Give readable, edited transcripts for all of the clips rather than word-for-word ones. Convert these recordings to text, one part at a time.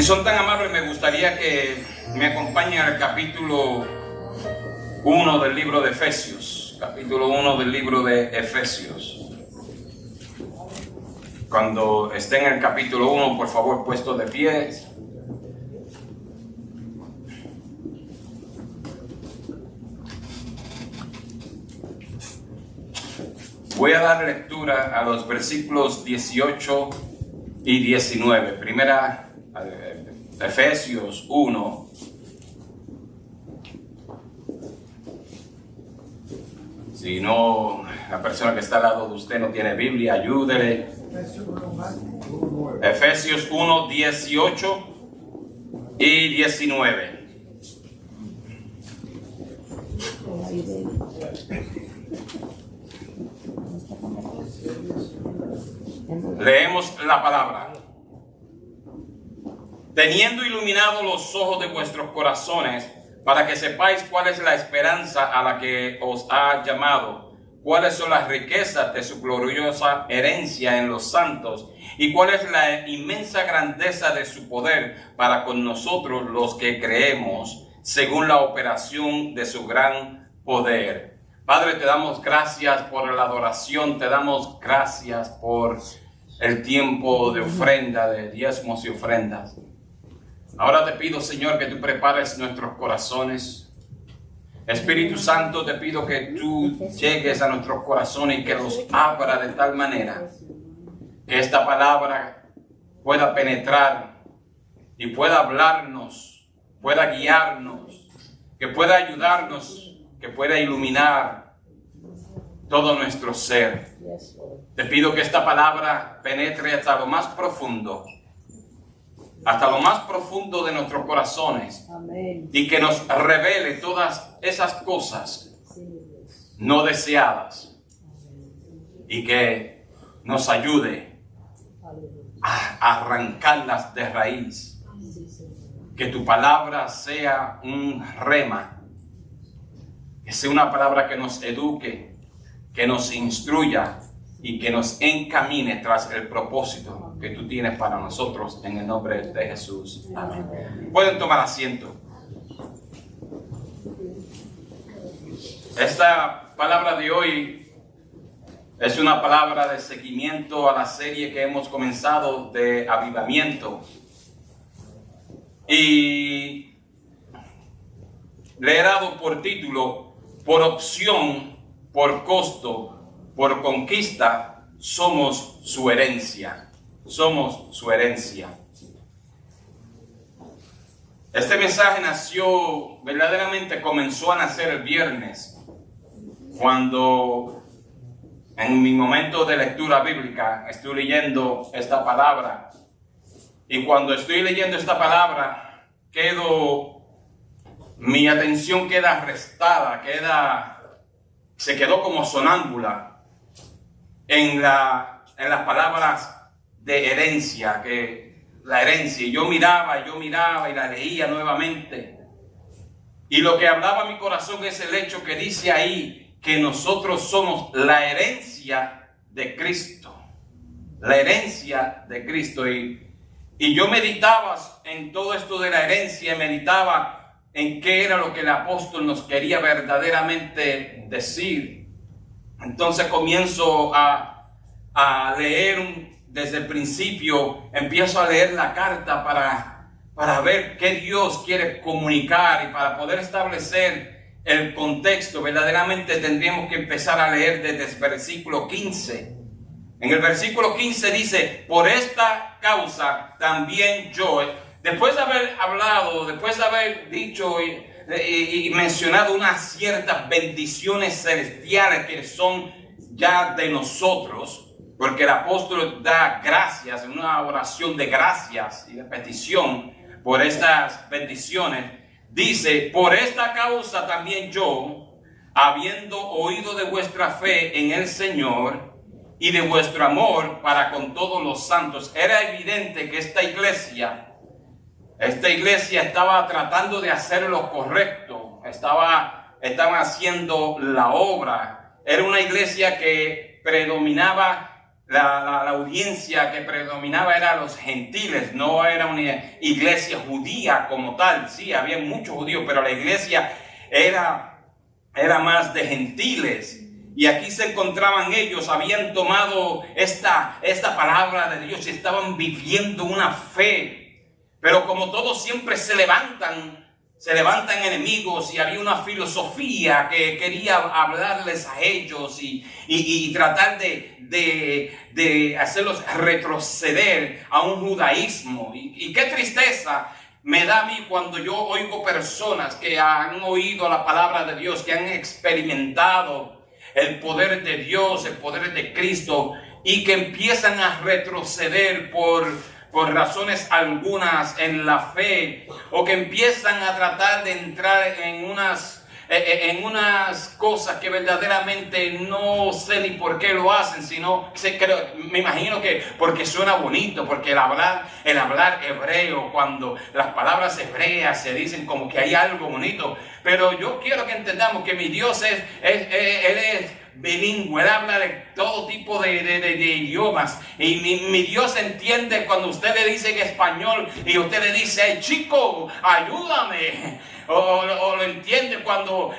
son tan amables, me gustaría que me acompañen al capítulo 1 del libro de Efesios. Capítulo 1 del libro de Efesios. Cuando esté en el capítulo 1, por favor, puesto de pie. Voy a dar lectura a los versículos 18 y 19. Primera, Efesios 1. Si no, la persona que está al lado de usted no tiene Biblia, ayúdele. Efesios 1, 18 y 19. Leemos la palabra. Teniendo iluminados los ojos de vuestros corazones, para que sepáis cuál es la esperanza a la que os ha llamado, cuáles son las riquezas de su gloriosa herencia en los santos, y cuál es la inmensa grandeza de su poder para con nosotros los que creemos, según la operación de su gran poder. Padre, te damos gracias por la adoración, te damos gracias por el tiempo de ofrenda, de diezmos y ofrendas. Ahora te pido, Señor, que tú prepares nuestros corazones. Espíritu Santo, te pido que tú llegues a nuestros corazones y que los abra de tal manera que esta palabra pueda penetrar y pueda hablarnos, pueda guiarnos, que pueda ayudarnos, que pueda iluminar todo nuestro ser. Te pido que esta palabra penetre hasta lo más profundo, de nuestros corazones. Amén. Y que nos revele todas esas cosas no deseadas y que nos ayude a arrancarlas de raíz. Que tu palabra sea un rema, que sea una palabra que nos eduque, que nos instruya y que nos encamine tras el propósito que tú tienes para nosotros, en el nombre de Jesús. Amén. Pueden tomar asiento. Esta palabra de hoy es una palabra de seguimiento a la serie que hemos comenzado de avivamiento. Y le he dado por título: por opción, por costo, por conquista, somos su herencia. Somos su herencia. Este mensaje nació, verdaderamente comenzó a nacer el viernes, cuando en mi momento de lectura bíblica estoy leyendo esta palabra. Y cuando estoy leyendo esta palabra, mi atención queda arrestada, se quedó como sonámbula en las palabras de herencia, la herencia. Y yo miraba y la leía nuevamente. Y lo que hablaba mi corazón es el hecho que dice ahí que nosotros somos la herencia de Cristo. La herencia de Cristo. Y yo meditaba en todo esto de la herencia, meditaba en qué era lo que el apóstol nos quería verdaderamente decir. Entonces comienzo a leer desde el principio, empiezo a leer la carta para ver qué Dios quiere comunicar, y para poder establecer el contexto. Verdaderamente tendríamos que empezar a leer desde el versículo 15. En el versículo 15 dice: por esta causa también yo, después de haber hablado, después de haber dicho y mencionado unas ciertas bendiciones celestiales que son ya de nosotros, porque el apóstol da gracias, en una oración de gracias y de petición por estas bendiciones, dice: por esta causa también yo, habiendo oído de vuestra fe en el Señor y de vuestro amor para con todos los santos. Era evidente que esta iglesia estaba tratando de hacer lo correcto, estaban haciendo la obra. Era una iglesia que predominaba la audiencia que predominaba era los gentiles, no era una iglesia judía como tal. Sí, había muchos judíos, pero la iglesia era más de gentiles. Y aquí se encontraban ellos, habían tomado esta palabra de Dios y estaban viviendo una fe. Pero como todos siempre se levantan enemigos, y había una filosofía que quería hablarles a ellos y tratar de hacerlos retroceder a un judaísmo. Y qué tristeza me da a mí cuando yo oigo personas que han oído la palabra de Dios, que han experimentado el poder de Dios, el poder de Cristo, y que empiezan a retroceder por razones algunas en la fe, o que empiezan a tratar de entrar en unas cosas que verdaderamente no sé ni por qué lo hacen, sino me imagino que porque suena bonito, porque el hablar hebreo, cuando las palabras hebreas se dicen como que hay algo bonito. Pero yo quiero que entendamos que mi Dios él es bilingüe, él habla de todo tipo de idiomas, y mi Dios entiende cuando usted le dice en español y usted le dice: hey, chico, ayúdame. O lo entiende cuando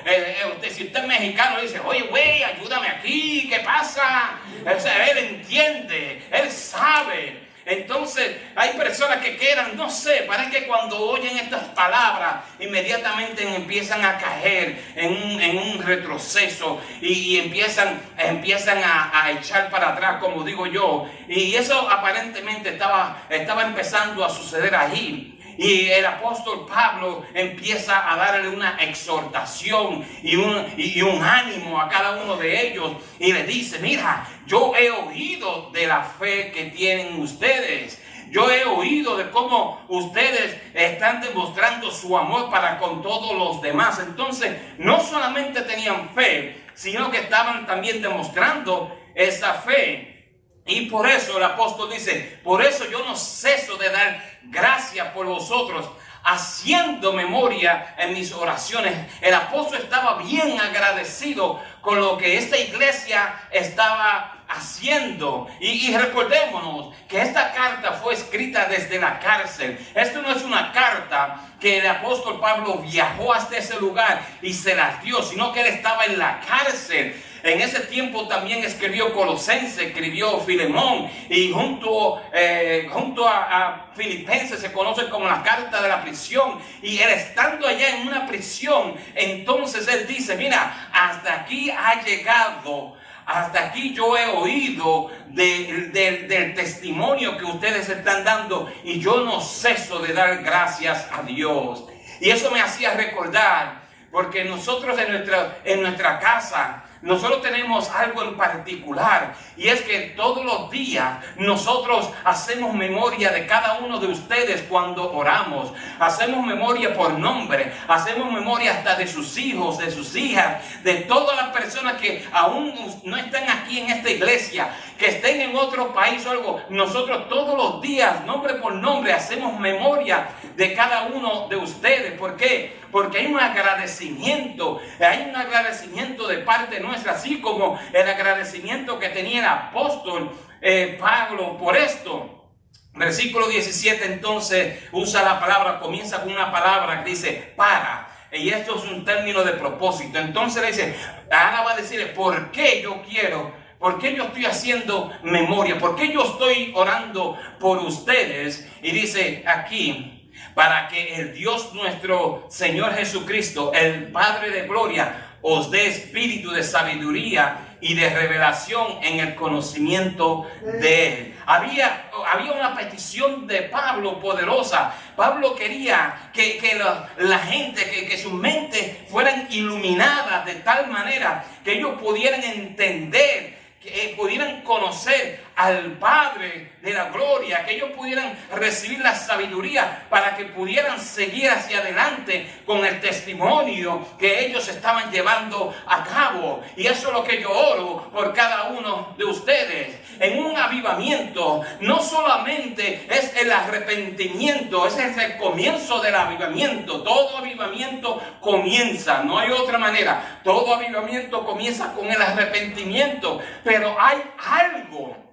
si usted es mexicano, dice: oye, güey, ayúdame aquí, ¿qué pasa? O sea, él entiende, él sabe. Entonces hay personas que quieran, no sé, parece que cuando oyen estas palabras inmediatamente empiezan a caer en un retroceso y empiezan a echar para atrás, como digo yo. Y eso aparentemente estaba empezando a suceder allí. Y el apóstol Pablo empieza a darle una exhortación y un ánimo a cada uno de ellos. Y le dice: mira, yo he oído de la fe que tienen ustedes. Yo he oído de cómo ustedes están demostrando su amor para con todos los demás. Entonces, no solamente tenían fe, sino que estaban también demostrando esa fe. Y por eso el apóstol dice: por eso yo no ceso de dar gracias por vosotros, haciendo memoria en mis oraciones. El apóstol estaba bien agradecido con lo que esta iglesia estaba haciendo. Y recordémonos que esta carta fue escrita desde la cárcel. Esto no es una carta que el apóstol Pablo viajó hasta ese lugar y se las dio, sino que él estaba en la cárcel. En ese tiempo también escribió Colosenses, escribió Filemón, y junto a Filipenses se conoce como la carta de la prisión. Y él, estando allá en una prisión, entonces él dice: mira, hasta aquí ha llegado, hasta aquí yo he oído del testimonio que ustedes están dando, y yo no ceso de dar gracias a Dios. Y eso me hacía recordar, porque nosotros en nuestra casa, nosotros tenemos algo en particular, y es que todos los días nosotros hacemos memoria de cada uno de ustedes cuando oramos. Hacemos memoria por nombre, hacemos memoria hasta de sus hijos, de sus hijas, de todas las personas que aún no están aquí en esta iglesia, que estén en otro país o algo. Nosotros todos los días, nombre por nombre, hacemos memoria de cada uno de ustedes. ¿Por qué? Porque hay un agradecimiento de parte nuestra, así como el agradecimiento que tenía el apóstol Pablo por esto. Versículo 17 entonces usa la palabra, comienza con una palabra que dice para. Y esto es un término de propósito. Entonces le dice, ahora va a decir, ¿por qué yo quiero? ¿Por qué yo estoy haciendo memoria? ¿Por qué yo estoy orando por ustedes? Y dice aquí, para que el Dios nuestro Señor Jesucristo, el Padre de gloria, os dé espíritu de sabiduría y de revelación en el conocimiento de Él. Había una petición de Pablo poderosa. Pablo quería que la gente, que su mente fueran iluminadas de tal manera que ellos pudieran entender, que pudieran conocer al Padre de la gloria, que ellos pudieran recibir la sabiduría para que pudieran seguir hacia adelante con el testimonio que ellos estaban llevando a cabo. Y eso es lo que yo oro por cada uno de ustedes. En un avivamiento no solamente es el arrepentimiento, ese es el comienzo del avivamiento. Todo avivamiento comienza, no hay otra manera. Todo avivamiento comienza con el arrepentimiento, pero hay algo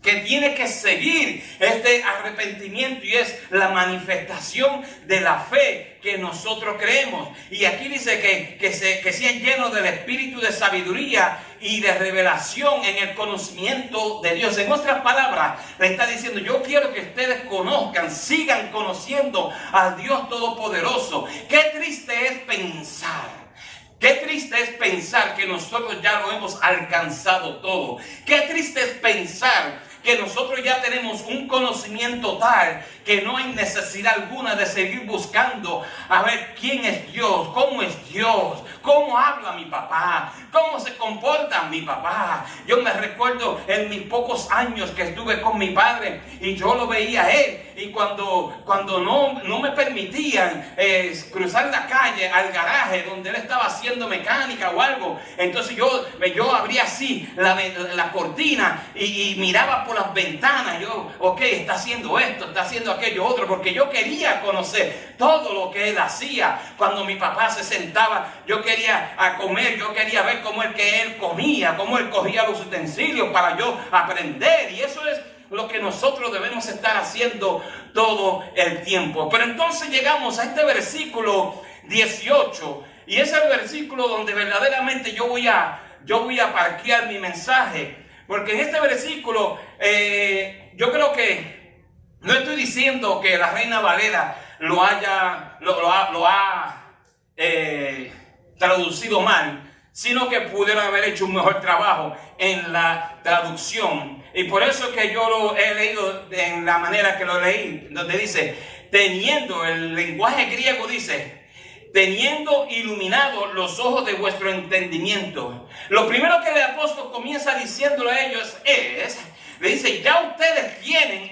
que tiene que seguir este arrepentimiento, y es la manifestación de la fe que nosotros creemos. Y aquí dice que sean llenos del espíritu de sabiduría y de revelación en el conocimiento de Dios. En otras palabras, le está diciendo: yo quiero que ustedes conozcan, sigan conociendo al Dios Todopoderoso. Qué triste es pensar. Qué triste es pensar que nosotros ya lo hemos alcanzado todo. Qué triste es pensar que nosotros ya tenemos un conocimiento tal que no hay necesidad alguna de seguir buscando a ver quién es Dios, cómo habla mi papá, cómo se comporta mi papá. Yo me recuerdo en mis pocos años que estuve con mi padre y yo lo veía a él, y cuando no me permitían cruzar la calle al garaje donde él estaba haciendo mecánica o algo, entonces yo abría así la cortina y miraba por las ventanas. Yo, ok, está haciendo esto, está haciendo aquello otro, porque yo quería conocer todo lo que él hacía. Cuando mi papá se sentaba, yo quería comer, yo quería ver cómo él comía, cómo él cogía los utensilios para yo aprender. Y eso es lo que nosotros debemos estar haciendo todo el tiempo. Pero entonces llegamos a este versículo 18, y es el versículo donde verdaderamente yo voy a parquear mi mensaje. Porque en este versículo, yo creo que no estoy diciendo que la Reina Valera lo ha traducido mal, sino que pudieron haber hecho un mejor trabajo en la traducción. Y por eso es que yo lo he leído en la manera que lo leí, donde dice, teniendo, el lenguaje griego dice, teniendo iluminados los ojos de vuestro entendimiento. Lo primero que el apóstol comienza diciéndole a ellos le dice: ya ustedes tienen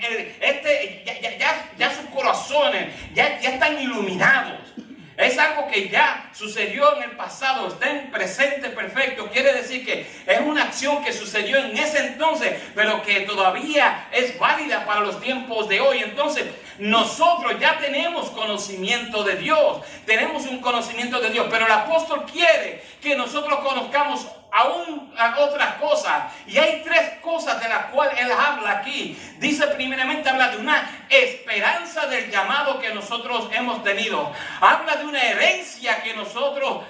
ya sus corazones ya están iluminados. Es algo que ya sucedió en el pasado, está en presente perfecto. Quiere decir que es una acción que sucedió en ese entonces, pero que todavía es válida para los tiempos de hoy. Entonces, nosotros ya tenemos conocimiento de Dios, tenemos un conocimiento de Dios, pero el apóstol quiere que nosotros conozcamos aún otras cosas. Y hay tres cosas de las cuales él habla aquí. Dice, primeramente, habla de una esperanza del llamado que nosotros hemos tenido. Habla de una herencia que nosotros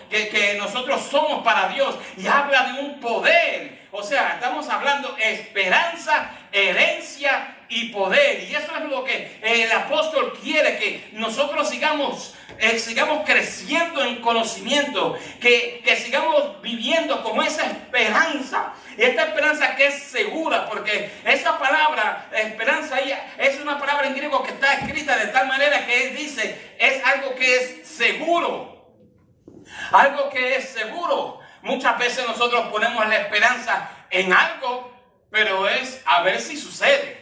somos para Dios. Y habla de un poder. O sea, estamos hablando esperanza, herencia y poder. Y eso es lo que el apóstol quiere, que nosotros sigamos creciendo en conocimiento, que sigamos viviendo como esa esperanza. Y esta esperanza que es segura, porque esa palabra esperanza ahí es una palabra en griego que está escrita de tal manera que él dice, es algo que es seguro. Algo que es seguro. Muchas veces nosotros ponemos la esperanza en algo, pero es a ver si sucede.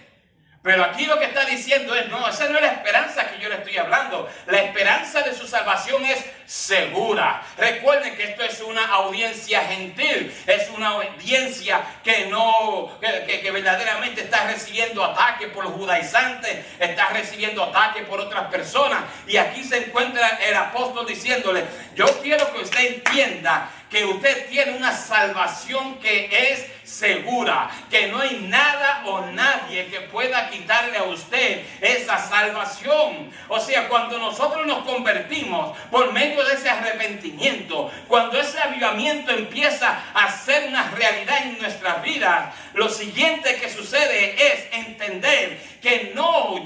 Pero aquí lo que está diciendo es, no, esa no es la esperanza que yo le estoy hablando. La esperanza de su salvación es segura. Recuerden que esto es una audiencia gentil, es una audiencia que verdaderamente está recibiendo ataques por los judaizantes, está recibiendo ataques por otras personas. Y aquí se encuentra el apóstol diciéndole, yo quiero que usted entienda que usted tiene una salvación que es segura, que no hay nada o nadie que pueda quitarle a usted esa salvación. O sea, cuando nosotros nos convertimos por medio de ese arrepentimiento, cuando ese avivamiento empieza a ser una realidad en nuestras vidas, lo siguiente que sucede es entender que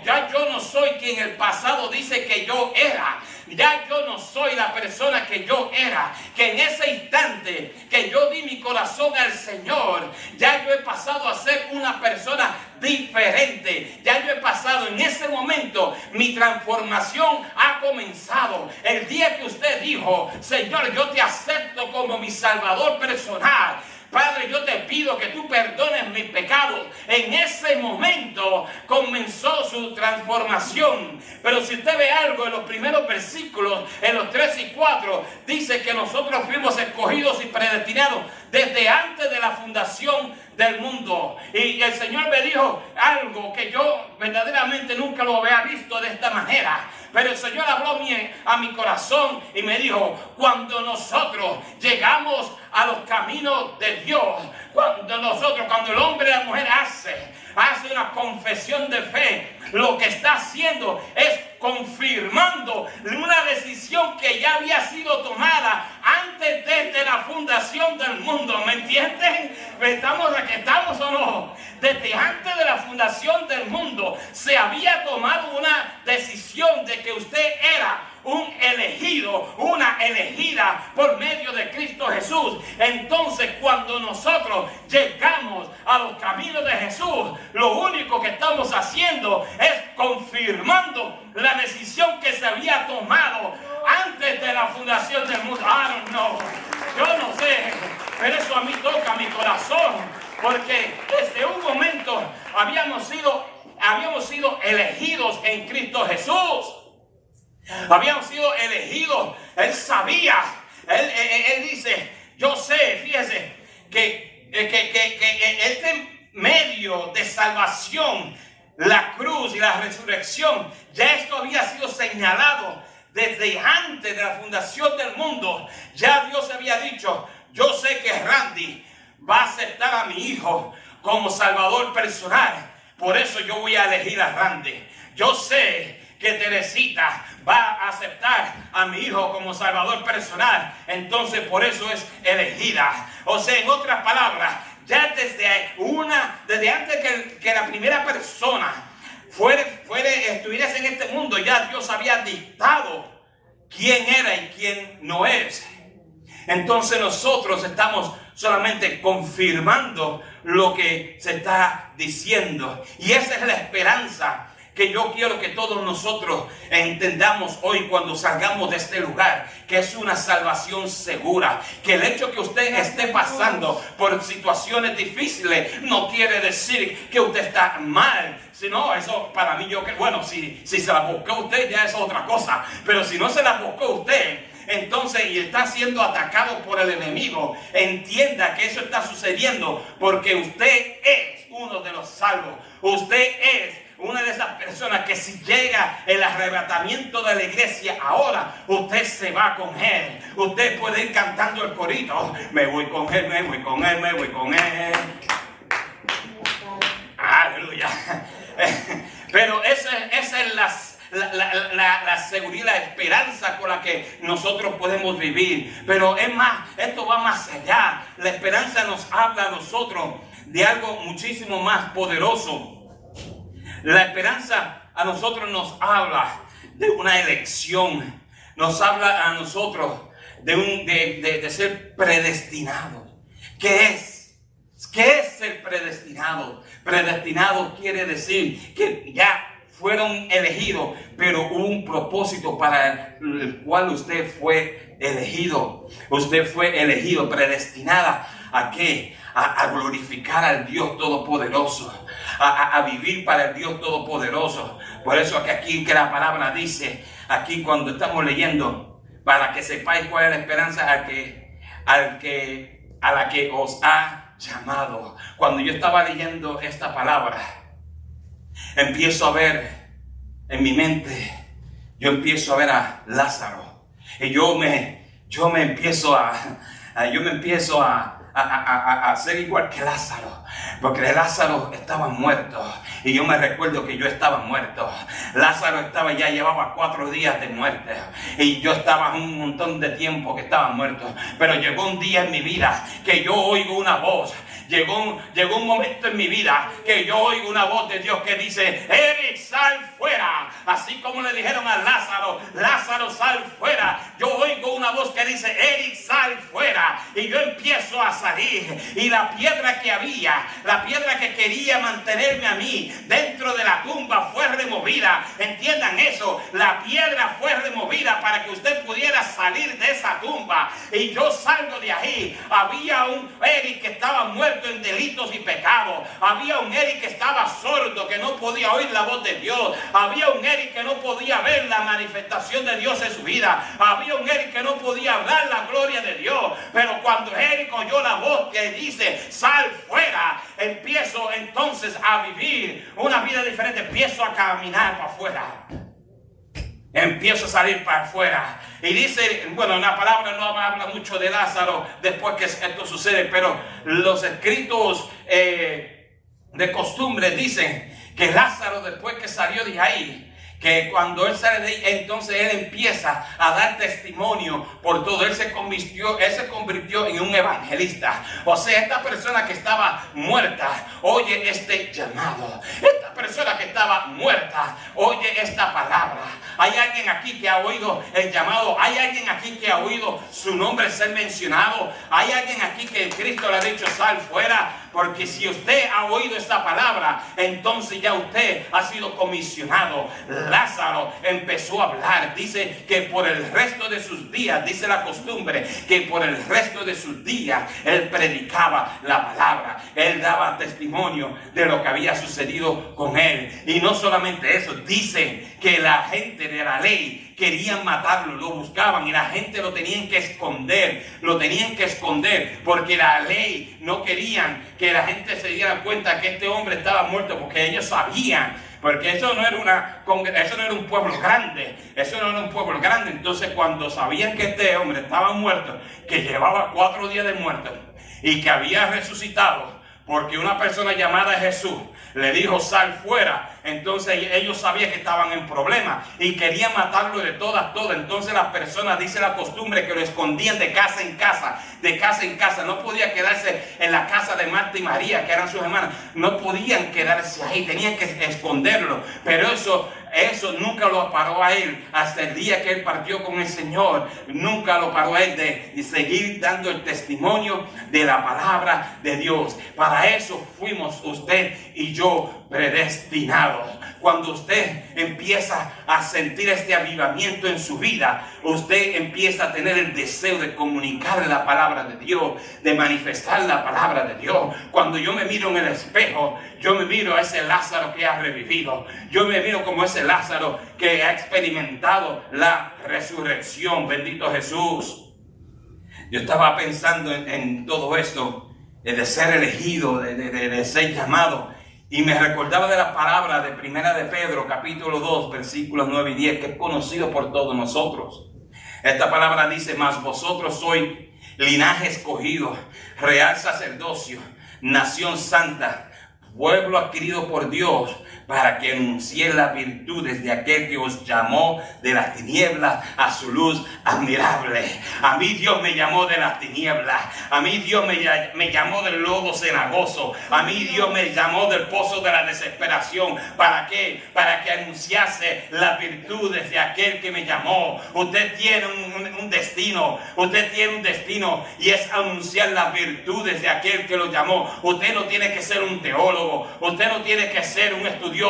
ya yo no soy quien el pasado dice que yo era. Ya yo no soy la persona que yo era, que en ese instante que yo di mi corazón al Señor, ya yo he pasado a ser una persona diferente. Ya yo he pasado, en ese momento mi transformación ha comenzado. El día que usted dijo, Señor, yo te acepto como mi Salvador personal, Padre, yo te pido que tú perdones mis pecados. En ese momento comenzó su transformación. Pero si usted ve algo en los primeros versículos, en los 3 y 4, dice que nosotros fuimos escogidos y predestinados desde antes de la fundación del mundo. Y el Señor me dijo algo que yo verdaderamente nunca lo había visto de esta manera. Pero el Señor habló a mi corazón y me dijo, cuando nosotros llegamos a los caminos de Dios, cuando el hombre y la mujer hace confesión de fe, lo que está haciendo es confirmando una decisión que ya había sido tomada antes desde la fundación del mundo. ¿Me entienden? ¿Estamos o no? Desde antes de la fundación del mundo se había tomado una decisión de que usted era un elegido, una elegida por medio de Cristo Jesús. Entonces, cuando nosotros llegamos a los caminos de Jesús, lo único que estamos haciendo es confirmando la decisión que se había tomado antes de la fundación del mundo. I don't know. Yo no sé, pero eso a mí toca mi corazón, porque desde un momento habíamos sido elegidos en Cristo Jesús. Habíamos sido elegidos. Él sabía. Él dice, yo sé, fíjese, que este medio de salvación, la cruz y la resurrección, ya esto había sido señalado desde antes de la fundación del mundo. Ya Dios había dicho, yo sé que Randy va a aceptar a mi hijo como salvador personal, por eso yo voy a elegir a Randy. Yo sé que Teresita va a aceptar a mi hijo como salvador personal, entonces por eso es elegida. O sea, en otras palabras, ya desde antes que la primera persona estuviese en este mundo, ya Dios había dictado quién era y quién no es. Entonces nosotros estamos solamente confirmando lo que se está diciendo, y esa es la esperanza que yo quiero que todos nosotros entendamos hoy cuando salgamos de este lugar, que es una salvación segura, que el hecho que usted esté pasando por situaciones difíciles no quiere decir que usted está mal. Si no, eso para mí, si se la buscó usted ya es otra cosa, pero si no se la buscó usted, entonces, y está siendo atacado por el enemigo, entienda que eso está sucediendo porque usted es uno de los salvos. Usted es una de esas personas que si llega el arrebatamiento de la iglesia ahora, usted se va con él. Usted puede ir cantando el corito, me voy con él, me voy con él, me voy con él. Aleluya. Pero esa es la seguridad, la esperanza con la que nosotros podemos vivir. Pero es más, esto va más allá. La esperanza nos habla a nosotros de algo muchísimo más poderoso. La esperanza a nosotros nos habla de una elección. Nos habla a nosotros de ser predestinados. ¿Qué es? ¿Qué es ser predestinado? Predestinado quiere decir que ya fueron elegidos, pero hubo un propósito para el cual usted fue elegido. Usted fue elegido, predestinada. ¿A qué? A glorificar al Dios Todopoderoso, a vivir para el Dios Todopoderoso. Por eso que aquí que la palabra dice, aquí cuando estamos leyendo, para que sepáis cuál es la esperanza a la que os ha llamado. Cuando yo estaba leyendo esta palabra, empiezo a ver en mi mente, yo empiezo a ver a Lázaro, y yo me empiezo a ser igual que Lázaro, porque Lázaro estaba muerto, y yo me recuerdo que yo estaba muerto. Lázaro llevaba 4 días de muerte, y yo estaba un montón de tiempo que estaba muerto, pero llegó un día en mi vida que yo oigo una voz. Llegó un momento en mi vida que yo oigo una voz de Dios que dice, Eric, sal fuera. Así como le dijeron a Lázaro, Lázaro, sal fuera. Yo oigo una voz que dice, Eric, sal fuera. Y yo empiezo a salir. Y la piedra que quería mantenerme a mí dentro de la tumba fue removida. Entiendan eso. La piedra fue removida para que usted pudiera salir de esa tumba. Y yo salgo de ahí. Había un Eric que estaba muerto en delitos y pecados. Había un Eric que estaba sordo, que no podía oír la voz de Dios. Había un Eric que no podía ver la manifestación de Dios en su vida. Había un Eric que no podía hablar la gloria de Dios. Pero cuando Eric oyó la voz que dice, sal fuera, empiezo entonces a vivir una vida diferente. Empiezo a caminar para afuera. Empiezo a salir para afuera. Y dice, la palabra no habla mucho de Lázaro después que esto sucede, pero los escritos de costumbre dicen que Lázaro, después que salió de ahí, que cuando él sale de ahí, entonces él empieza a dar testimonio por todo. Él se convirtió en un evangelista. O sea, esta persona que estaba muerta oye este llamado. Esta persona que estaba muerta oye esta palabra. Hay alguien aquí que ha oído el llamado. Hay alguien aquí que ha oído su nombre ser mencionado. Hay alguien aquí que Cristo le ha dicho: sal fuera. Porque si usted ha oído esta palabra, entonces ya usted ha sido comisionado. Lázaro empezó a hablar. Dice que por el resto de sus días, dice la costumbre, que por el resto de sus días él predicaba la palabra. Él daba testimonio de lo que había sucedido con él. Y no solamente eso, dice que la gente de la ley querían matarlo, lo buscaban y la gente lo tenían que esconder. Lo tenían que esconder porque la ley no querían que la gente se diera cuenta que este hombre estaba muerto, porque ellos sabían. Porque eso no era un pueblo grande. Eso no era un pueblo grande. Entonces, cuando sabían que este hombre estaba muerto, que llevaba 4 días de muerto y que había resucitado, porque una persona llamada Jesús le dijo: sal fuera. Entonces ellos sabían que estaban en problemas y querían matarlo de todas. Entonces las personas, dice la costumbre, que lo escondían de casa en casa, de casa en casa. No podía quedarse en la casa de Marta y María, que eran sus hermanas. No podían quedarse ahí, tenían que esconderlo. Pero eso nunca lo paró a él hasta el día que él partió con el Señor. Nunca lo paró a él de seguir dando el testimonio de la palabra de Dios. Para eso fuimos usted y yo predestinados. Cuando usted empieza a sentir este avivamiento en su vida, usted empieza a tener el deseo de comunicar la palabra de Dios, de manifestar la palabra de Dios. Cuando yo me miro en el espejo, yo me miro a ese Lázaro que ha revivido. Yo me miro como ese Lázaro que ha experimentado la resurrección. Bendito Jesús. Yo estaba pensando en todo esto, de ser elegido, de ser llamado. Y me recordaba de la palabra de Primera de Pedro, capítulo 2, versículos 9 y 10, que es conocido por todos nosotros. Esta palabra dice: mas vosotros sois linaje escogido, real sacerdocio, nación santa, pueblo adquirido por Dios, para que anunciéis las virtudes de aquel que os llamó de las tinieblas a su luz admirable. A mí Dios me llamó de las tinieblas. A mí Dios me llamó del lodo cenagoso. A mí Dios me llamó del pozo de la desesperación. ¿Para qué? Para que anunciase las virtudes de aquel que me llamó. Usted tiene un destino. Usted tiene un destino, y es anunciar las virtudes de aquel que lo llamó. Usted no tiene que ser un teólogo. Usted no tiene que ser un estudioso.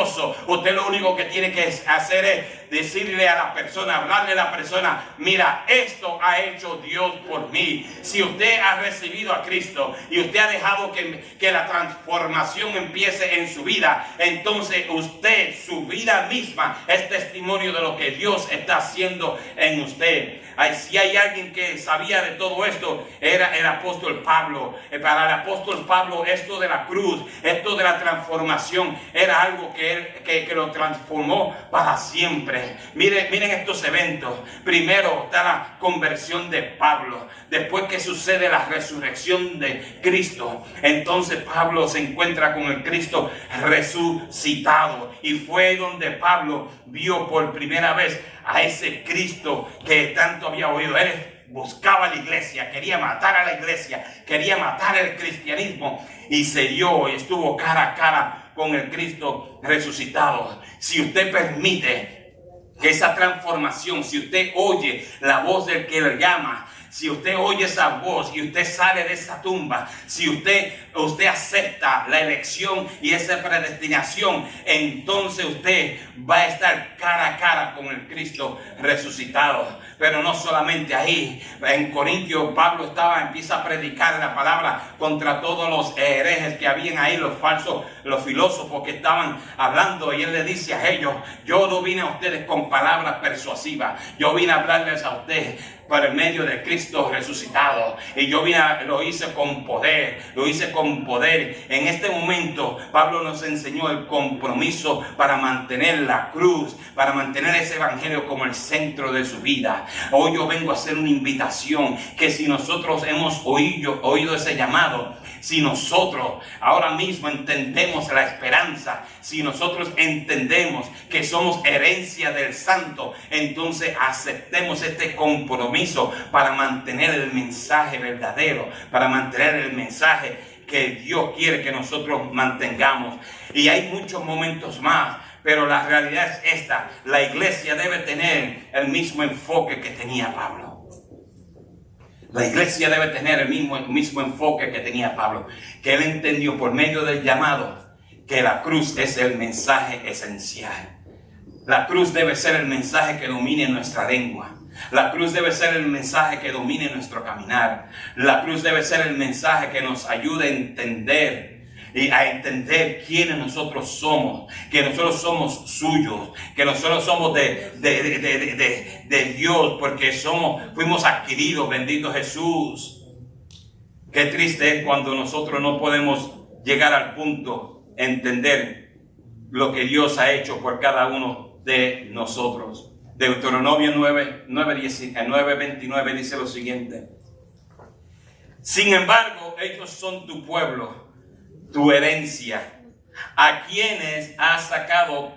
Usted lo único que tiene que hacer es decirle a la persona, hablarle a la persona: mira, esto ha hecho Dios por mí. Si usted ha recibido a Cristo y usted ha dejado que la transformación empiece en su vida, entonces usted, su vida misma, es testimonio de lo que Dios está haciendo en usted. Si hay alguien que sabía de todo esto, era el apóstol Pablo. Para el apóstol Pablo, esto de la cruz, esto de la transformación, era algo que lo transformó para siempre. Miren estos eventos. Primero está la conversión de Pablo. Después que sucede la resurrección de Cristo, entonces Pablo se encuentra con el Cristo resucitado. Y fue donde Pablo vio por primera vez a ese Cristo que tanto había oído. Él buscaba la iglesia, quería matar a la iglesia, quería matar el cristianismo, y se dio y estuvo cara a cara con el Cristo resucitado. Si usted permite que esa transformación, si usted oye la voz del que le llama, si usted oye esa voz y usted sale de esa tumba, si usted acepta la elección y esa predestinación, entonces usted va a estar cara a cara con el Cristo resucitado. Pero no solamente ahí. En Corintios, Pablo empieza a predicar la palabra contra todos los herejes que habían ahí, los falsos, los filósofos que estaban hablando. Y él le dice a ellos: yo no vine a ustedes con palabras persuasivas, yo vine a hablarles a ustedes por el medio de Cristo resucitado. Y yo lo hice con poder, En este momento, Pablo nos enseñó el compromiso para mantener la cruz, para mantener ese evangelio como el centro de su vida. Hoy yo vengo a hacer una invitación, que si nosotros hemos oído ese llamado, si nosotros ahora mismo entendemos la esperanza, si nosotros entendemos que somos herencia del Santo, entonces aceptemos este compromiso para mantener el mensaje verdadero, para mantener el mensaje que Dios quiere que nosotros mantengamos. Y hay muchos momentos más, pero la realidad es esta: la iglesia debe tener el mismo enfoque que tenía Pablo. La iglesia debe tener el mismo enfoque que tenía Pablo, que él entendió por medio del llamado que la cruz es el mensaje esencial. La cruz debe ser el mensaje que domine nuestra lengua. La cruz debe ser el mensaje que domine nuestro caminar. La cruz debe ser el mensaje que nos ayude a entender y a entender quiénes nosotros somos, que nosotros somos suyos, que nosotros somos de Dios, porque fuimos adquiridos, bendito Jesús. Qué triste es cuando nosotros no podemos llegar al punto de entender lo que Dios ha hecho por cada uno de nosotros. Deuteronomio 9:29 dice lo siguiente: sin embargo, ellos son tu pueblo, tu herencia, a quienes has sacado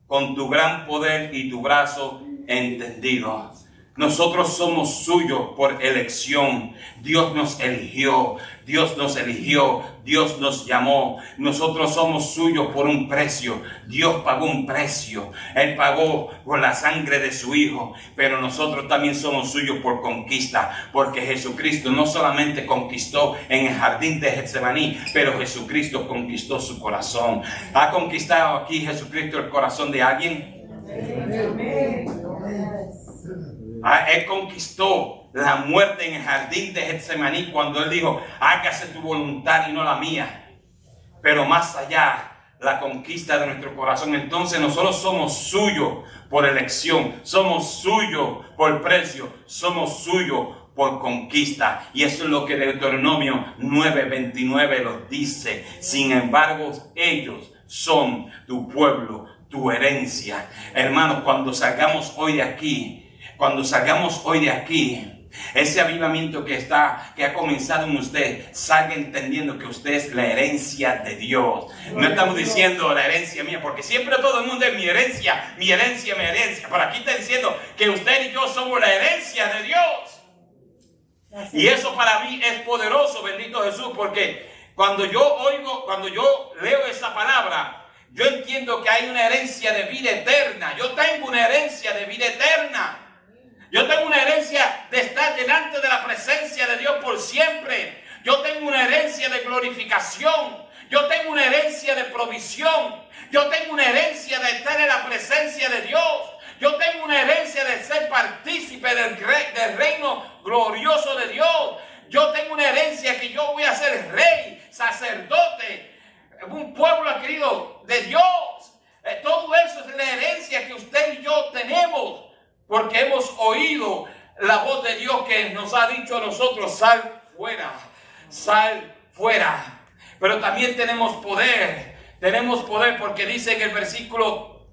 con tu gran poder y tu brazo entendido. Nosotros somos suyos por elección. Dios nos eligió, Dios nos eligió, Dios nos llamó. Nosotros somos suyos por un precio. Dios pagó un precio. Él pagó con la sangre de su Hijo. Pero nosotros también somos suyos por conquista. Porque Jesucristo no solamente conquistó en el jardín de Getsemaní, pero Jesucristo conquistó su corazón. ¿Ha conquistado aquí Jesucristo el corazón de alguien? Él conquistó la muerte en el jardín de Getsemaní cuando él dijo: hágase tu voluntad y no la mía. Pero más allá, la conquista de nuestro corazón. Entonces nosotros somos suyos por elección, somos suyos por precio, somos suyos por conquista. Y eso es lo que Deuteronomio 9:29 nos dice. Sin embargo, ellos son tu pueblo, tu herencia. Hermanos, cuando salgamos hoy de aquí, ese avivamiento que ha comenzado en usted, salga entendiendo que usted es la herencia de Dios. No estamos diciendo la herencia mía, porque siempre todo el mundo es mi herencia, mi herencia, mi herencia. Pero aquí está diciendo que usted y yo somos la herencia de Dios. Y eso para mí es poderoso, bendito Jesús, porque cuando yo leo esa palabra, yo entiendo que hay una herencia de vida eterna. Yo tengo una herencia de vida eterna. Yo tengo una herencia de estar delante de la presencia de Dios por siempre. Yo tengo una herencia de glorificación. Yo tengo una herencia de provisión. Yo tengo una herencia de estar en la presencia de Dios. Yo tengo una herencia de ser partícipe del reino glorioso de Dios. Yo tengo una herencia que yo voy a ser rey, sacerdote, un pueblo adquirido de Dios. Todo eso es la herencia que usted y yo tenemos. Porque hemos oído la voz de Dios que nos ha dicho a nosotros: sal fuera, sal fuera. Pero también tenemos poder porque dice en el versículo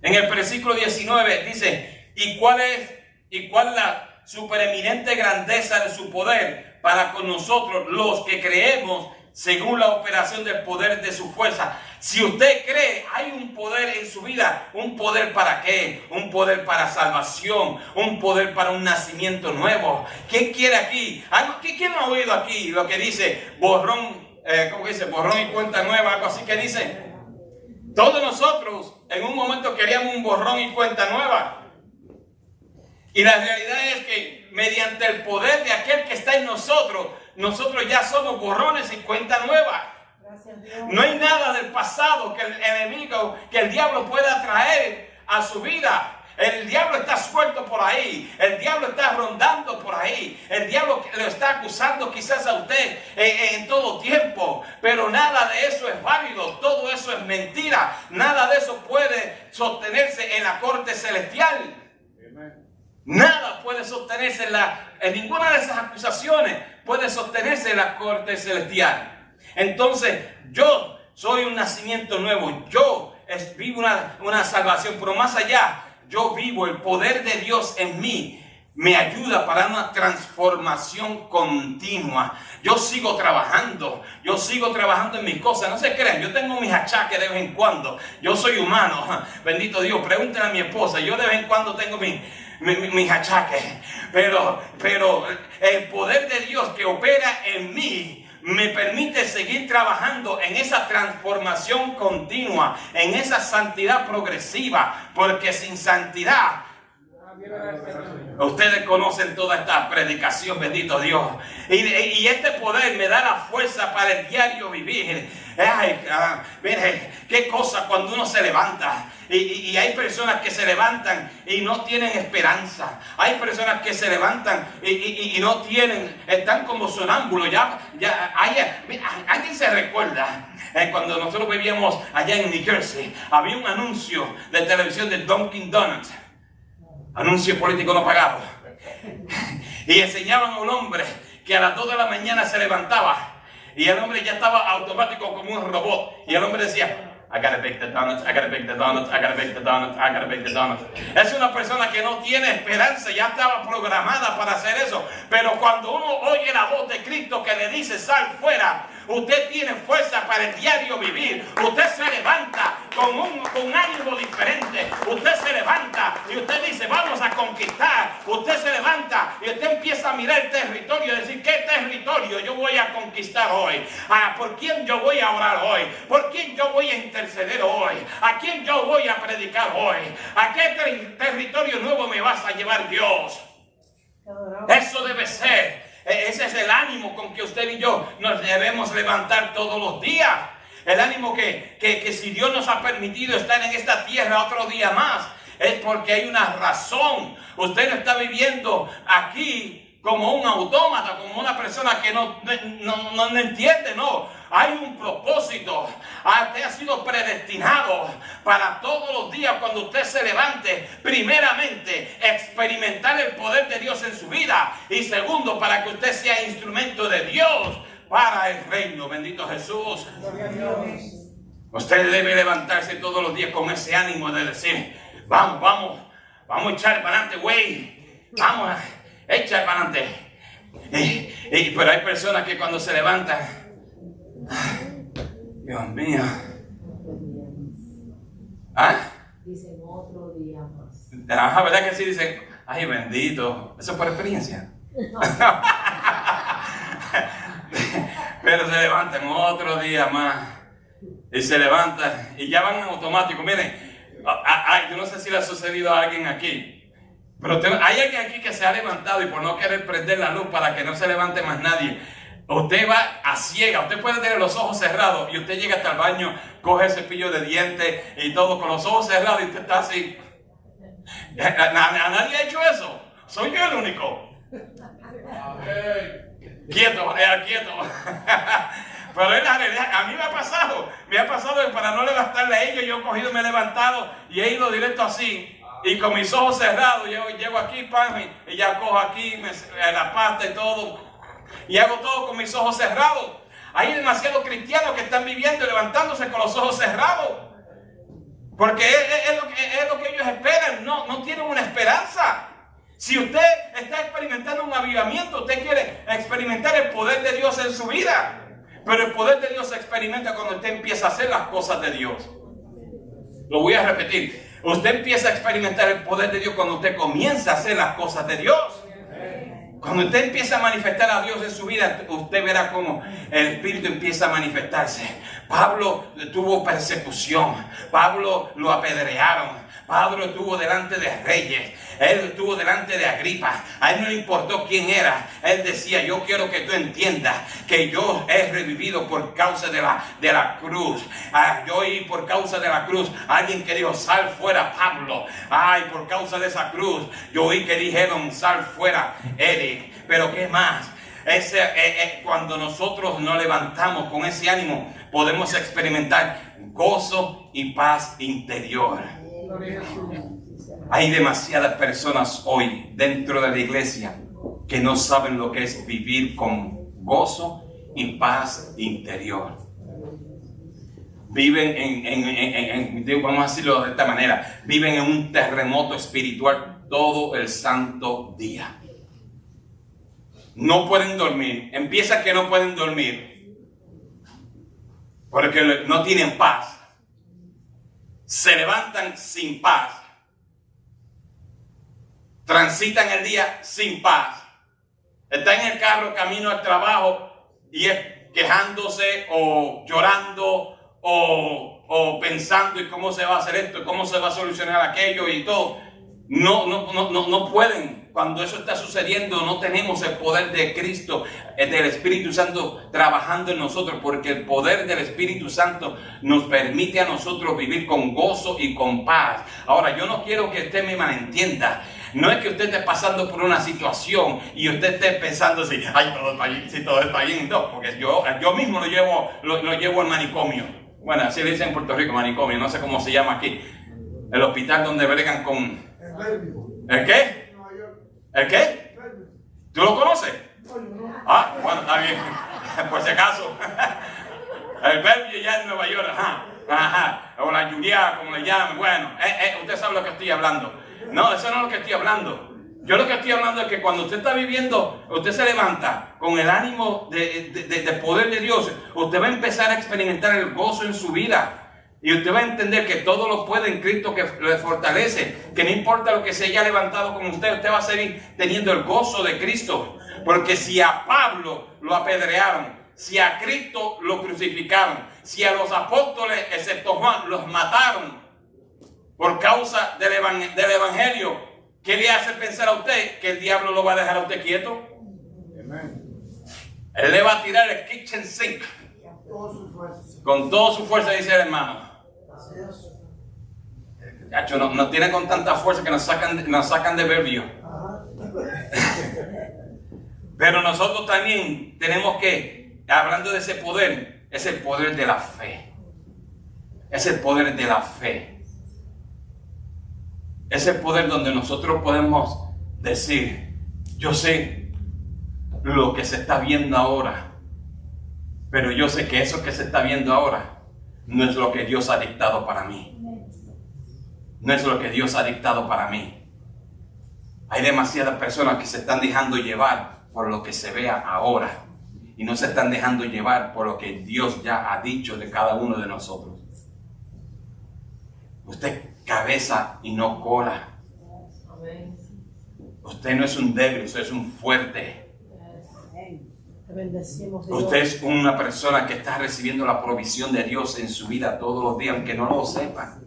19, dice: ¿y cuál es la supereminente grandeza de su poder para con nosotros los que creemos según la operación del poder de su fuerza? Si usted cree, hay un poder en su vida. ¿Un poder para qué? Un poder para salvación, un poder para un nacimiento nuevo. ¿Quién quiere aquí? ¿Quién ha oído aquí lo que dice borrón? ¿Cómo dice? Borrón y cuenta nueva, algo así que dice. Todos nosotros en un momento queríamos un borrón y cuenta nueva. Y la realidad es que mediante el poder de aquel que está en nosotros ya somos borrones y cuenta nueva. No hay nada del pasado que el enemigo, que el diablo pueda traer a su vida. El diablo está suelto por ahí. El diablo está rondando por ahí. El diablo lo está acusando quizás a usted en todo tiempo. Pero nada de eso es válido. Todo eso es mentira. Nada de eso puede sostenerse en la corte celestial. Nada puede sostenerse en ninguna de esas acusaciones puede sostenerse en la corte celestial. Entonces, yo soy un nacimiento nuevo. Yo vivo una salvación, pero más allá, yo vivo el poder de Dios en mí. me ayuda para una transformación continua. Yo sigo trabajando en mis cosas. No se crean, yo tengo mis achaques de vez en cuando. Yo soy humano, bendito Dios. Pregúntenle a mi esposa, yo de vez en cuando tengo mis achaques. Pero el poder de Dios que opera en mí me permite seguir trabajando en esa transformación continua, en esa santidad progresiva, porque sin santidad, ustedes conocen toda esta predicación, bendito Dios. Y este poder me da la fuerza para el diario vivir. Mire, qué cosa cuando uno se levanta. Y hay personas que se levantan y no tienen esperanza. Hay personas que se levantan y no tienen, están como sonámbulos. ¿Alguien se recuerda? Cuando nosotros vivíamos allá en New Jersey, había un anuncio de televisión de Dunkin' Donuts. Anuncio político no pagado. Y enseñaban a un hombre que a las 2 de la mañana se levantaba y el hombre ya estaba automático como un robot. Y el hombre decía, I gotta bake the donuts, I gotta bake the donuts, I gotta bake the donuts, I gotta bake the donuts. Es una persona que no tiene esperanza, ya estaba programada para hacer eso. Pero cuando uno oye la voz de Cristo que le dice, sal fuera, usted tiene fuerza para el diario vivir. Usted se levanta con un ánimo diferente. Usted se levanta y usted dice, vamos a conquistar. Usted se levanta y usted empieza a mirar el territorio y decir, ¿qué territorio yo voy a conquistar hoy? ¿Por quién yo voy a orar hoy? ¿Por quién yo voy a interceder hoy? ¿A quién yo voy a predicar hoy? ¿A qué territorio nuevo me vas a llevar, Dios? Eso debe ser. Ese es el ánimo con que usted y yo nos debemos levantar todos los días. El ánimo que si Dios nos ha permitido estar en esta tierra otro día más, es porque hay una razón. Usted no está viviendo aquí como un autómata, como una persona que no entiende, no. Hay un propósito. Usted ha sido predestinado para todos los días cuando usted se levante. Primeramente, experimentar el poder de Dios en su vida. Y segundo, para que usted sea instrumento de Dios para el reino. Bendito Jesús. Usted debe levantarse todos los días con ese ánimo de decir, vamos a echar para adelante, güey. Vamos a echar para adelante. Pero hay personas que cuando se levantan, Dios mío. Dicen otro día más. ¿Verdad que sí? Dicen, ay, bendito. Eso es por experiencia. Pero se levantan otro día más. Y se levantan y ya van en automático. Miren, yo no sé si le ha sucedido a alguien aquí. Pero hay alguien aquí que se ha levantado y por no querer prender la luz para que no se levante más nadie, usted va a ciega. Usted puede tener los ojos cerrados y usted llega hasta el baño, coge el cepillo de dientes y todo con los ojos cerrados y usted está así. ¿A nadie ha hecho eso? ¿Soy yo el único? Quieto, quieto. Pero es la realidad. A mí me ha pasado que para no levantarle a ellos, yo he cogido, me he levantado y he ido directo así. Y con mis ojos cerrados, llego aquí, pan, y ya cojo aquí la pasta y todo. Y hago todo con mis ojos cerrados. Hay demasiados cristianos que están viviendo y levantándose con los ojos cerrados. Porque es lo que ellos esperan. No tienen una esperanza. Si usted está experimentando un avivamiento, usted quiere experimentar el poder de Dios en su vida. Pero el poder de Dios se experimenta cuando usted empieza a hacer las cosas de Dios. Lo voy a repetir. Usted empieza a experimentar el poder de Dios cuando usted comienza a hacer las cosas de Dios. Cuando usted empieza a manifestar a Dios en su vida, usted verá cómo el Espíritu empieza a manifestarse. Pablo tuvo persecución. Pablo lo apedrearon. Pablo estuvo delante de reyes. Él estuvo delante de Agripa. A él no le importó quién era. Él decía, yo quiero que tú entiendas que yo he revivido por causa de la cruz. Yo oí por causa de la cruz alguien que dijo, sal fuera, Pablo. Por causa de esa cruz yo oí que dijeron, sal fuera, Eric. Pero ¿qué más? Cuando nosotros nos levantamos con ese ánimo, podemos experimentar gozo y paz interior. Hay demasiadas personas hoy dentro de la iglesia que no saben lo que es vivir con gozo y paz interior. Viven vamos a decirlo de esta manera, viven en un terremoto espiritual todo el santo día. No pueden dormir. Empieza que no pueden dormir porque no tienen paz. Se levantan sin paz. Transitan el día sin paz. Están en el carro camino al trabajo y es quejándose o llorando o pensando en cómo se va a hacer esto, cómo se va a solucionar aquello y todo. No pueden. Cuando eso está sucediendo, no tenemos el poder de Cristo, del Espíritu Santo trabajando en nosotros, porque el poder del Espíritu Santo nos permite a nosotros vivir con gozo y con paz. Ahora, yo no quiero que usted me malentienda. No es que usted esté pasando por una situación y usted esté pensando así, ay, todo está bien, sí, todo está bien. No, porque yo mismo lo llevo al manicomio. Bueno, así le dicen en Puerto Rico, manicomio, no sé cómo se llama aquí. El hospital donde bregan con... ¿El qué? ¿El qué? ¿Tú lo conoces? Ah, bueno, está bien. Por si acaso. El Bellevue ya en Nueva York, ajá. O la Julia, como le llaman. Bueno, usted sabe lo que estoy hablando. No, eso no es lo que estoy hablando. Yo lo que estoy hablando es que cuando usted está viviendo, usted se levanta con el ánimo de poder de Dios, usted va a empezar a experimentar el gozo en su vida. Y usted va a entender que todo lo puede en Cristo que le fortalece. Que no importa lo que se haya levantado con usted, usted va a seguir teniendo el gozo de Cristo. Porque si a Pablo lo apedrearon, si a Cristo lo crucificaron, si a los apóstoles, excepto Juan, los mataron por causa del Evangelio, ¿qué le hace pensar a usted que el diablo lo va a dejar a usted quieto? Él le va a tirar el kitchen sink. Con toda su fuerza, dice el hermano. No tiene con tanta fuerza que nos sacan de Bellevue. Pero nosotros también tenemos que, hablando de ese poder, es el poder de la fe. Es el poder de la fe. Es el poder donde nosotros podemos decir, yo sé lo que se está viendo ahora, pero yo sé que eso que se está viendo ahora no es lo que Dios ha dictado para mí. No es lo que Dios ha dictado para mí. Hay demasiadas personas que se están dejando llevar por lo que se vea ahora y no se están dejando llevar por lo que Dios ya ha dicho de cada uno de nosotros. Usted es cabeza y no cola. Usted no es un débil, usted es un fuerte. Usted es una persona que está recibiendo la provisión de Dios en su vida todos los días, aunque no lo sepa,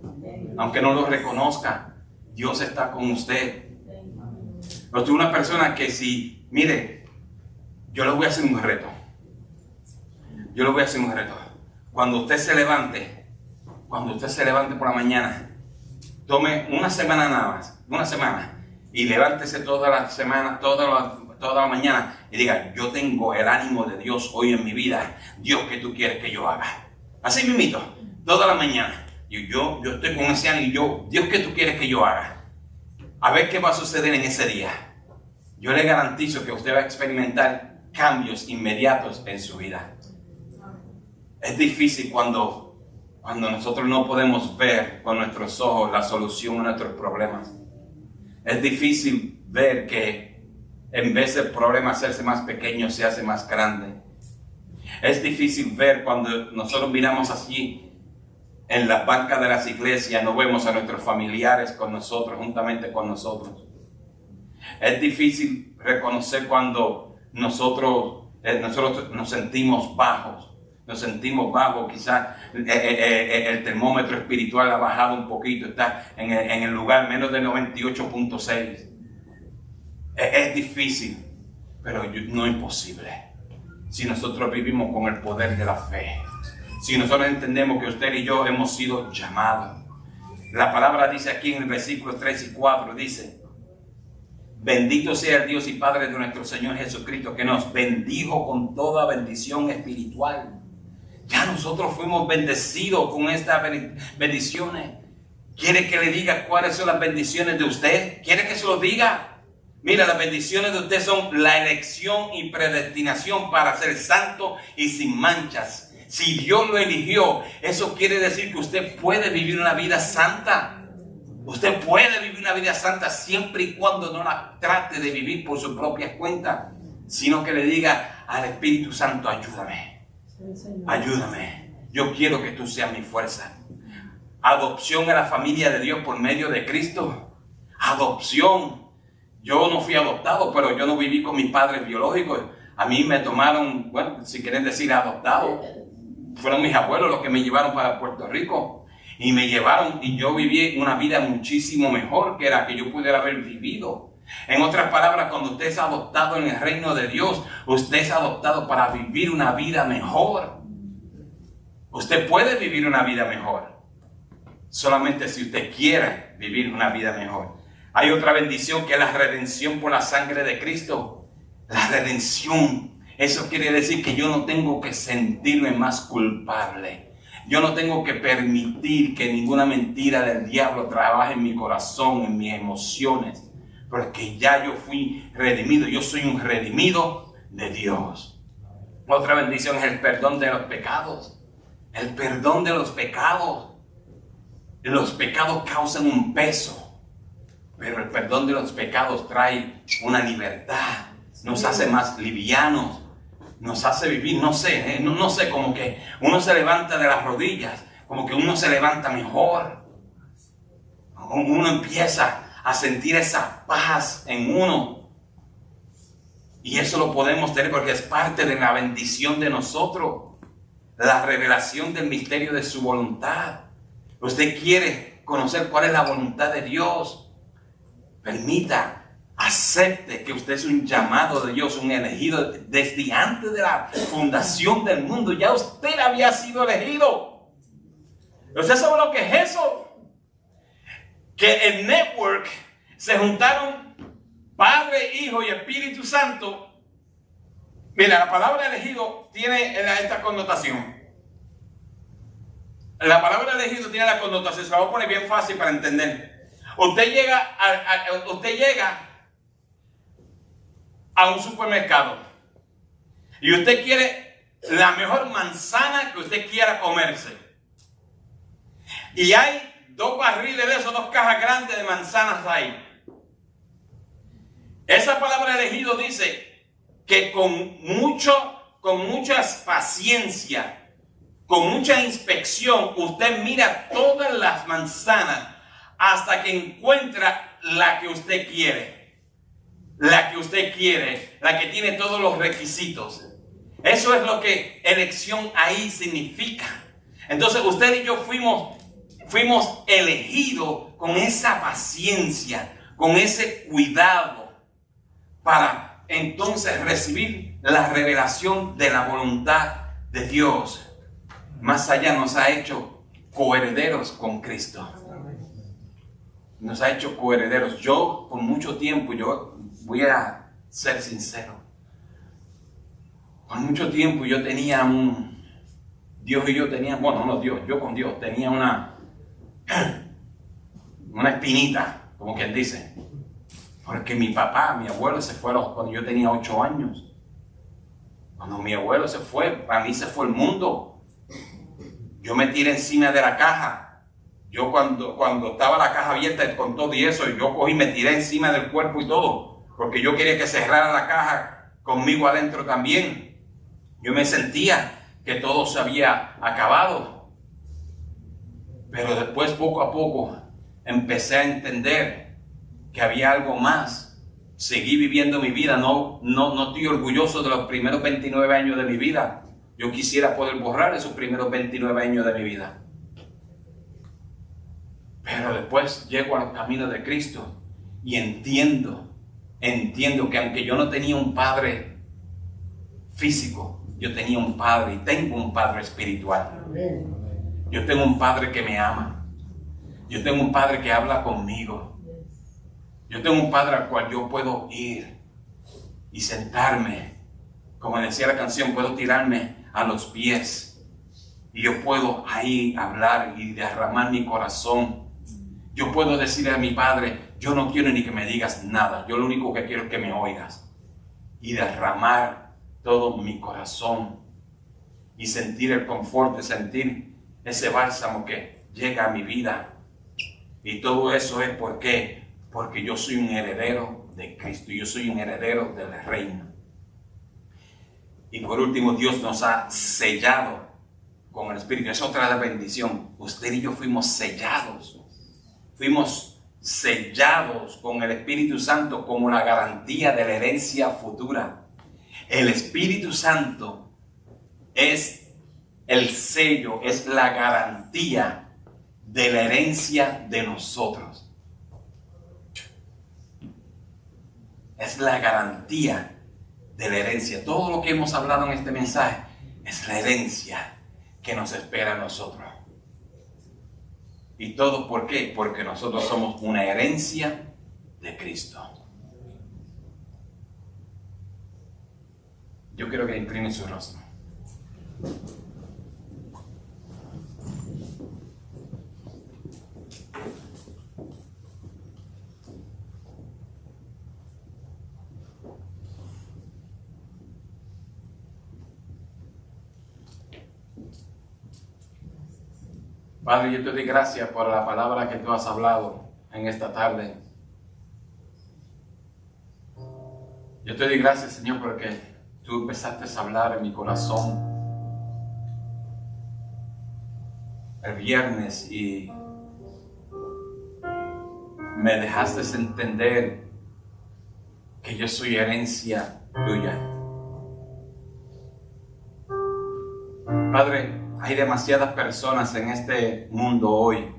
aunque no lo reconozca. Dios está con usted. Usted es una persona que mire, yo le voy a hacer un reto. Cuando usted se levante por la mañana, tome una semana nada más, y levántese toda la semana, toda la mañana y diga, yo tengo el ánimo de Dios hoy en mi vida. Dios, ¿qué tú quieres que yo haga? Así mismito, toda la mañana. Yo estoy con ese ánimo y Dios, ¿qué tú quieres que yo haga? A ver qué va a suceder en ese día. Yo le garantizo que usted va a experimentar cambios inmediatos en su vida. Es difícil cuando nosotros no podemos ver con nuestros ojos la solución a nuestros problemas. Es difícil ver que en vez del problema hacerse más pequeño, se hace más grande. Es difícil ver cuando nosotros miramos así en las bancas de las iglesias, no vemos a nuestros familiares con nosotros, juntamente con nosotros. Es difícil reconocer cuando nosotros nos sentimos bajos. Quizás el termómetro espiritual ha bajado un poquito, está en el lugar menos de 98.6. Es difícil, pero no imposible. Si nosotros vivimos con el poder de la fe, si nosotros entendemos que usted y yo hemos sido llamados. La palabra dice aquí en el versículo 3 y 4, dice, bendito sea el Dios y Padre de nuestro Señor Jesucristo, que nos bendijo con toda bendición espiritual. Ya nosotros fuimos bendecidos con estas bendiciones. ¿Quiere que le diga cuáles son las bendiciones de usted? ¿Quiere que se lo diga? Mira, las bendiciones de usted son la elección y predestinación para ser santo y sin manchas. Si Dios lo eligió, eso quiere decir que usted puede vivir una vida santa. Usted puede vivir una vida santa siempre y cuando no la trate de vivir por su propia cuenta, sino que le diga al Espíritu Santo, ayúdame, ayúdame. Yo quiero que tú seas mi fuerza. Adopción a la familia de Dios por medio de Cristo. Adopción. Yo no fui adoptado, pero yo no viví con mis padres biológicos. A mí me tomaron, bueno, si quieren decir adoptado, fueron mis abuelos los que me llevaron para Puerto Rico. Y me llevaron y yo viví una vida muchísimo mejor que la que yo pudiera haber vivido. En otras palabras, cuando usted es adoptado en el reino de Dios, usted es adoptado para vivir una vida mejor. Usted puede vivir una vida mejor, solamente si usted quiere vivir una vida mejor. Hay otra bendición que es la redención por la sangre de Cristo. La redención, eso quiere decir que yo no tengo que sentirme más culpable. Yo no tengo que permitir que ninguna mentira del diablo trabaje en mi corazón, en mis emociones. Porque ya yo fui redimido, yo soy un redimido de Dios. Otra bendición es el perdón de los pecados. El perdón de los pecados. Los pecados causan un peso, pero el perdón de los pecados trae una libertad. Nos hace más livianos, nos hace vivir, no sé, como que uno se levanta de las rodillas, como que uno se levanta mejor. Uno empieza a sentir esa paz en uno. Y eso lo podemos tener porque es parte de la bendición de nosotros. La revelación del misterio de su voluntad. Usted quiere conocer cuál es la voluntad de Dios. Permita, acepte que usted es un llamado de Dios, un elegido desde antes de la fundación del mundo. Ya usted había sido elegido. ¿Usted sabe lo que es eso? Que el network se juntaron Padre, Hijo y Espíritu Santo. Mira, la palabra elegido tiene esta connotación. La palabra elegido tiene la connotación, se la voy a poner bien fácil para entender. Usted llega a un supermercado y usted quiere la mejor manzana que usted quiera comerse. Y hay 2 barriles de esos, 2 cajas grandes de manzanas ahí. Esa palabra elegido dice que con mucha paciencia, con mucha inspección, usted mira todas las manzanas hasta que encuentra la que usted quiere. La que usted quiere, la que tiene todos los requisitos. Eso es lo que elección ahí significa. Entonces usted y yo fuimos elegidos con esa paciencia, con ese cuidado, para entonces recibir la revelación de la voluntad de Dios. Más allá nos ha hecho coherederos con Cristo. Nos ha hecho coherederos. Yo por mucho tiempo, yo voy a ser sincero, por mucho tiempo yo tenía Dios y yo teníamos, bueno, no Dios, yo con Dios tenía una espinita, como quien dice. Porque mi abuelo se fue cuando yo tenía 8 años. Cuando mi abuelo se fue, para mí se fue el mundo. Yo me tiré encima de la caja. Yo cuando estaba la caja abierta con todo y eso, yo cogí, me tiré encima del cuerpo y todo. Porque yo quería que cerrara la caja conmigo adentro también. Yo me sentía que todo se había acabado. Pero después, poco a poco, empecé a entender que había algo más. Seguí viviendo mi vida. No estoy orgulloso de los primeros 29 años de mi vida. Yo quisiera poder borrar esos primeros 29 años de mi vida. Pero después llego a los caminos de Cristo y entiendo que aunque yo no tenía un padre físico, yo tenía un padre y tengo un padre espiritual. Yo tengo un padre que me ama. Yo tengo un padre que habla conmigo. Yo tengo un padre al cual yo puedo ir y sentarme. Como decía la canción, puedo tirarme a los pies y yo puedo ahí hablar y derramar mi corazón. Yo puedo decirle a mi padre, yo no quiero ni que me digas nada, yo lo único que quiero es que me oigas, y derramar todo mi corazón y sentir el confort de sentir ese bálsamo que llega a mi vida. Y todo eso es ¿por qué? Porque yo soy un heredero de Cristo. Yo soy un heredero del reino. Y por último, Dios nos ha sellado con el Espíritu. Es otra bendición. Usted y yo fuimos sellados. Fuimos sellados con el Espíritu Santo como la garantía de la herencia futura. El Espíritu Santo es el sello, es la garantía de la herencia de nosotros. Es la garantía de la herencia. Todo lo que hemos hablado en este mensaje es la herencia que nos espera a nosotros. ¿Y todo por qué? Porque nosotros somos una herencia de Cristo. Yo quiero que incline su rostro. Padre, yo te doy gracias por la palabra que tú has hablado en esta tarde. Yo te doy gracias, Señor, porque tú empezaste a hablar en mi corazón el viernes y me dejaste entender que yo soy herencia tuya. Padre, hay demasiadas personas en este mundo hoy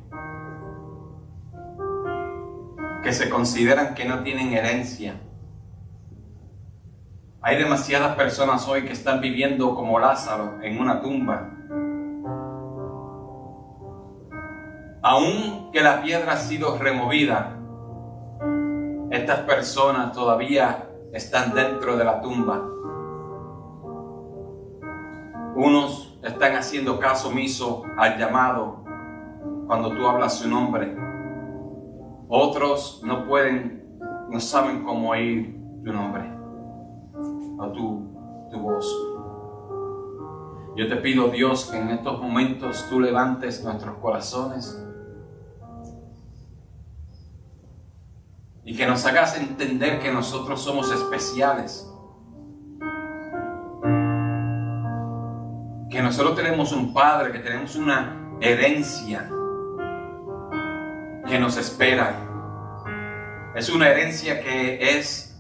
que se consideran que no tienen herencia. Hay demasiadas personas hoy que están viviendo como Lázaro en una tumba. Aun que la piedra ha sido removida, estas personas todavía están dentro de la tumba. Unos están haciendo caso omiso al llamado cuando tú hablas su nombre. Otros no saben cómo oír tu nombre o tu voz. Yo te pido, Dios, que en estos momentos tú levantes nuestros corazones y que nos hagas entender que nosotros somos especiales. Que nosotros tenemos un Padre, que tenemos una herencia que nos espera. Es una herencia que es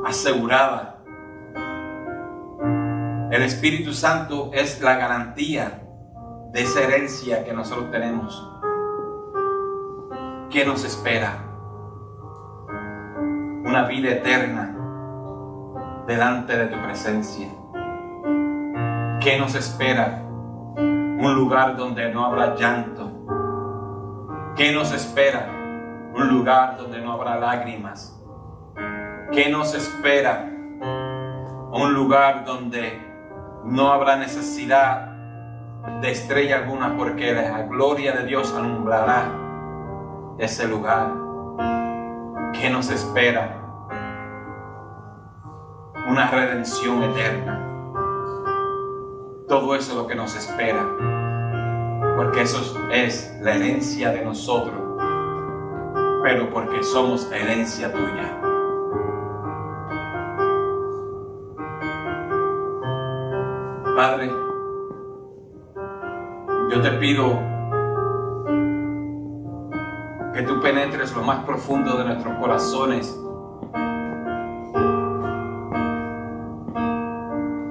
asegurada. El Espíritu Santo es la garantía de esa herencia que nosotros tenemos. ¿Qué nos espera? Una vida eterna delante de tu presencia. ¿Qué nos espera? Un lugar donde no habrá llanto. ¿Qué nos espera? Un lugar donde no habrá lágrimas. ¿Qué nos espera? Un lugar donde no habrá necesidad de estrella alguna, porque la gloria de Dios alumbrará ese lugar. ¿Qué nos espera? Una redención eterna. Todo eso es lo que nos espera, porque eso es la herencia de nosotros, pero porque somos herencia tuya. Padre, yo te pido que tú penetres lo más profundo de nuestros corazones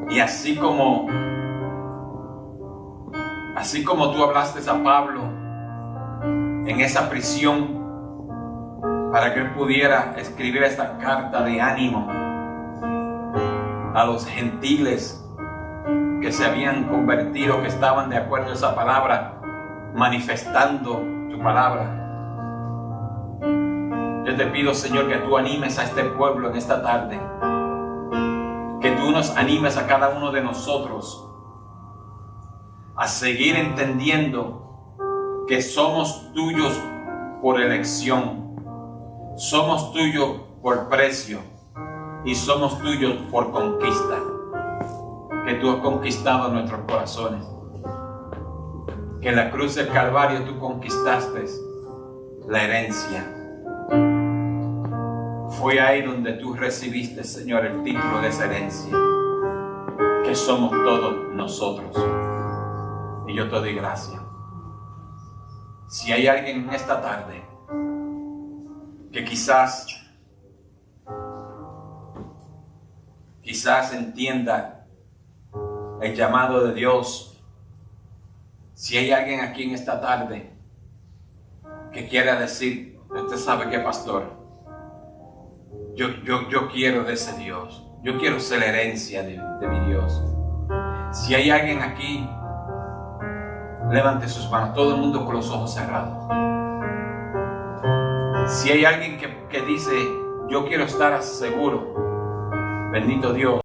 y así como tú hablaste a Pablo en esa prisión para que él pudiera escribir esta carta de ánimo a los gentiles que se habían convertido, que estaban de acuerdo a esa palabra, manifestando tu palabra. Yo te pido, Señor, que tú animes a este pueblo en esta tarde, que tú nos animes a cada uno de nosotros a seguir entendiendo que somos tuyos por elección, somos tuyos por precio y somos tuyos por conquista, que tú has conquistado nuestros corazones, que en la cruz del Calvario tú conquistaste la herencia. Fue ahí donde tú recibiste, Señor, el título de esa herencia, que somos todos nosotros. Y yo te doy gracias. Si hay alguien en esta tarde que quizás entienda el llamado de Dios, si hay alguien aquí en esta tarde que quiera decir, usted sabe qué, pastor, yo quiero de ese Dios, yo quiero ser la herencia de mi Dios. Si hay alguien aquí, levante sus manos, todo el mundo con los ojos cerrados. Si hay alguien que dice, yo quiero estar seguro, bendito Dios,